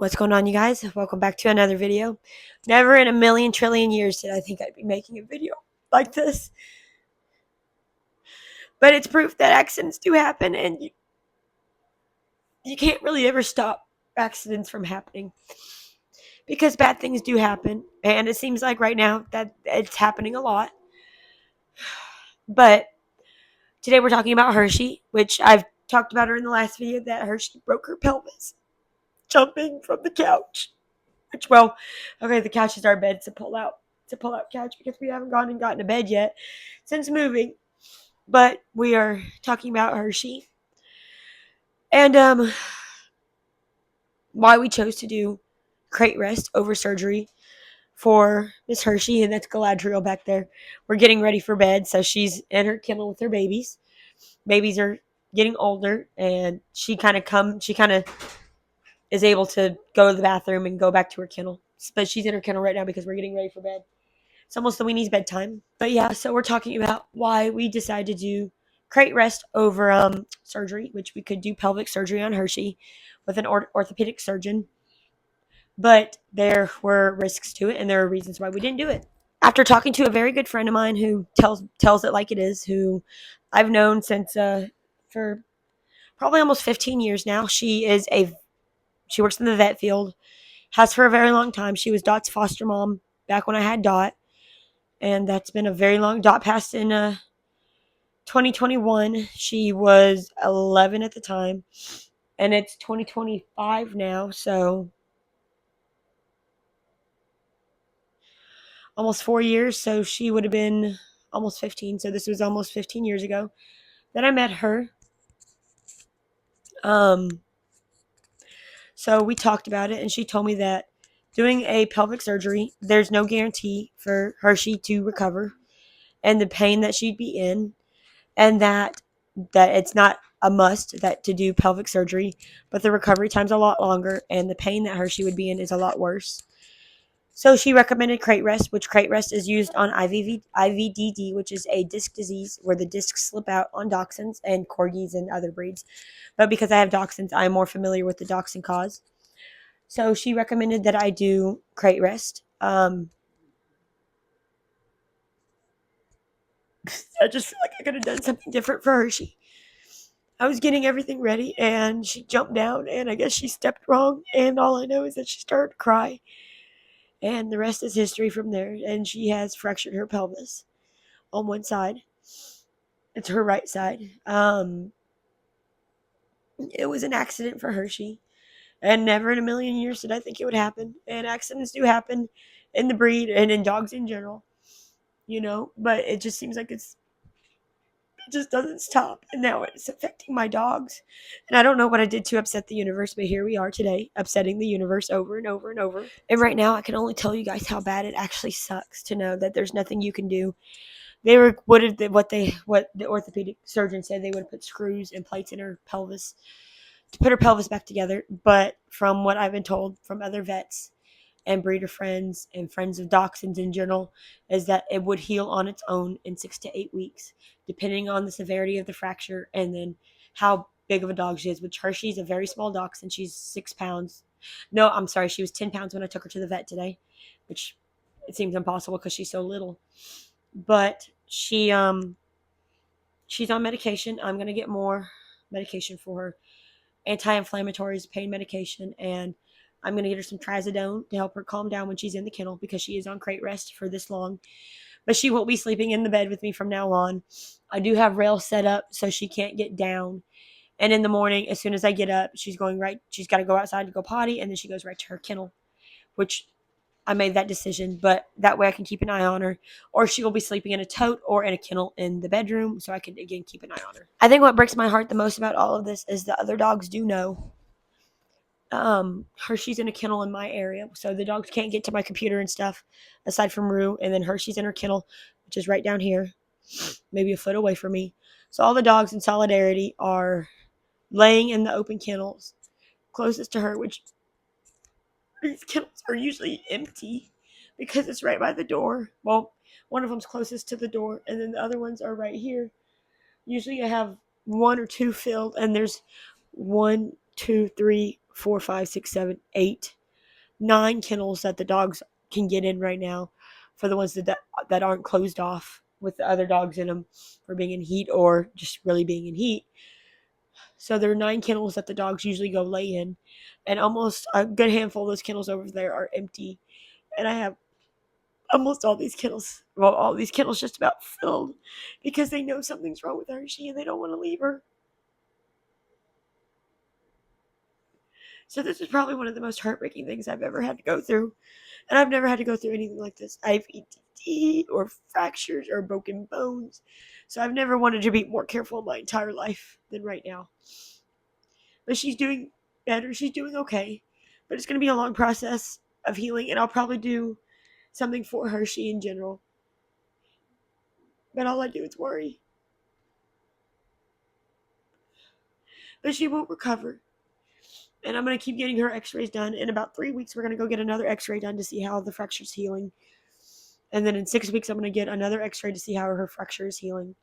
What's going on, you guys? Welcome back to another video. Never in a million trillion years did I think I'd be making a video like this. But it's proof that accidents do happen, and you can't really ever stop accidents from happening. Because bad things do happen, and it seems like right now that it's happening a lot. But today we're talking about Hershey, which I've talked about her in the last video, that Hershey broke her pelvis jumping from the couch. The couch is our bed. It's a pull-out couch because we haven't gone and gotten to bed yet since moving. But we are talking about Hershey and why we chose to do crate rest over surgery for Miss Hershey, and that's Galadriel back there. We're getting ready for bed, so she's in her kennel with her babies. Babies are getting older, and she kind of is able to go to the bathroom and go back to her kennel. But she's in her kennel right now because we're getting ready for bed. It's almost the weenies' bedtime. But yeah, so we're talking about why we decided to do crate rest over surgery, which we could do pelvic surgery on Hershey with an orthopedic surgeon. But there were risks to it, and there are reasons why we didn't do it. After talking to a very good friend of mine who tells it like it is, who I've known since for probably almost 15 years now. She works in the vet field, has for a very long time. She was Dot's foster mom back when I had Dot. And that's been a very long. Dot passed in 2021. She was 11 at the time, and it's 2025 now, so almost 4 years. So she would have been almost 15. So this was almost 15 years ago that I met her. So we talked about it, and she told me that doing a pelvic surgery, there's no guarantee for Hershey to recover, and the pain that she'd be in, and that it's not a must that to do pelvic surgery, but the recovery time's a lot longer, and the pain that Hershey would be in is a lot worse. So she recommended crate rest, which crate rest is used on IVDD, which is a disc disease where the discs slip out on Dachshunds and Corgis and other breeds. But because I have Dachshunds, I'm more familiar with the Dachshund cause. So she recommended that I do crate rest. I just feel like I could have done something different for Hershey. I was getting everything ready, and she jumped down, and I guess she stepped wrong, and all I know is that she started to cry, and the rest is history from there, and she has fractured her pelvis on one side. It's her right side. It was an accident for Hershey, and never in a million years did I think it would happen, and accidents do happen in the breed and in dogs in general, but it just seems like it just doesn't stop, and now it's affecting my dogs, and I don't know what I did to upset the universe, but here we are today, upsetting the universe over and over and over. And right now I can only tell you guys how bad it actually sucks to know that there's nothing you can do. What the orthopedic surgeon said, they would put screws and plates in her pelvis to put her pelvis back together, but from what I've been told from other vets and breeder friends and friends of dachshunds in general, is that it would heal on its own in 6 to 8 weeks, depending on the severity of the fracture and then how big of a dog she is. Which Hershey's a very small dachshund. She's 6 pounds. No, I'm sorry. She was 10 pounds when I took her to the vet today, which it seems impossible because she's so little. But she's on medication. I'm going to get more medication for her. Anti-inflammatories, pain medication, and I'm going to get her some trazodone to help her calm down when she's in the kennel because she is on crate rest for this long. But she won't be sleeping in the bed with me from now on. I do have rails set up so she can't get down. And in the morning, as soon as I get up, she's got to go outside to go potty, and then she goes right to her kennel, which I made that decision, but that way I can keep an eye on her, or she will be sleeping in a tote or in a kennel in the bedroom, so I can, again, keep an eye on her. I think what breaks my heart the most about all of this is the other dogs do know. Hershey's in a kennel in my area, so the dogs can't get to my computer and stuff, aside from Rue, and then Hershey's in her kennel, which is right down here, maybe a foot away from me. So all the dogs in solidarity are laying in the open kennels closest to her, which these kennels are usually empty because it's right by the door. Well, one of them's closest to the door, and then the other ones are right here. Usually I have 1 or 2 filled, and there's 1, 2, 3, 4, 5, 6, 7, 8, 9 kennels that the dogs can get in right now for the ones that aren't closed off with the other dogs in them for being in heat or just really being in heat. So there are 9 kennels that the dogs usually go lay in, and almost a good handful of those kennels over there are empty. And I have almost all these kennels, well, all these kennels just about filled because they know something's wrong with Hershey and they don't want to leave her. So this is probably one of the most heartbreaking things I've ever had to go through. And I've never had to go through anything like this. I've ETT or fractures or broken bones. So I've never wanted to be more careful in my entire life than right now. But she's doing better. She's doing okay. But it's going to be a long process of healing. And I'll probably do something for Hershey in general. But all I do is worry. But she won't recover. And I'm going to keep getting her x-rays done. In about 3 weeks, we're going to go get another x-ray done to see how the fracture's healing. And then in 6 weeks, I'm going to get another x-ray to see how her fracture is healing.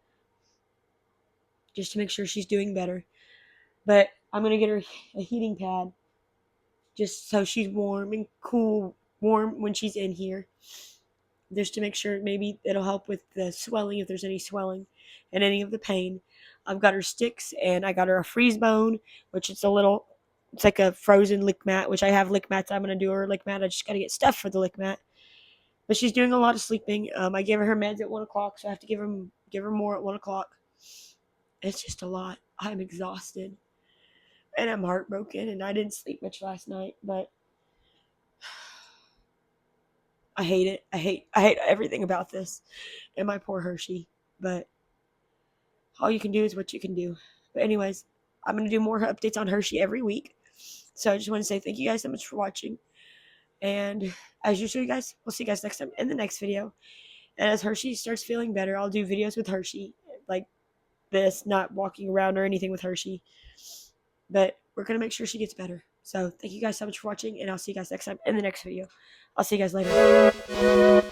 Just to make sure she's doing better. But I'm going to get her a heating pad. Just so she's warm and cool, warm when she's in here. Just to make sure maybe it'll help with the swelling, if there's any swelling and any of the pain. I've got her sticks, and I got her a freeze bone, which it's like a frozen lick mat, which I have lick mats. I'm going to do her lick mat. I just got to get stuff for the lick mat. But she's doing a lot of sleeping. I gave her meds at 1 o'clock, so I have to give her more at 1 o'clock. It's just a lot. I'm exhausted. And I'm heartbroken, and I didn't sleep much last night, but I hate it. I hate everything about this and my poor Hershey. But all you can do is what you can do. But anyways, I'm going to do more updates on Hershey every week. So I just want to say thank you guys so much for watching. And as usual, you guys, we'll see you guys next time in the next video. And as Hershey starts feeling better, I'll do videos with Hershey. Like this, not walking around or anything with Hershey. But we're going to make sure she gets better. So thank you guys so much for watching. And I'll see you guys next time in the next video. I'll see you guys later.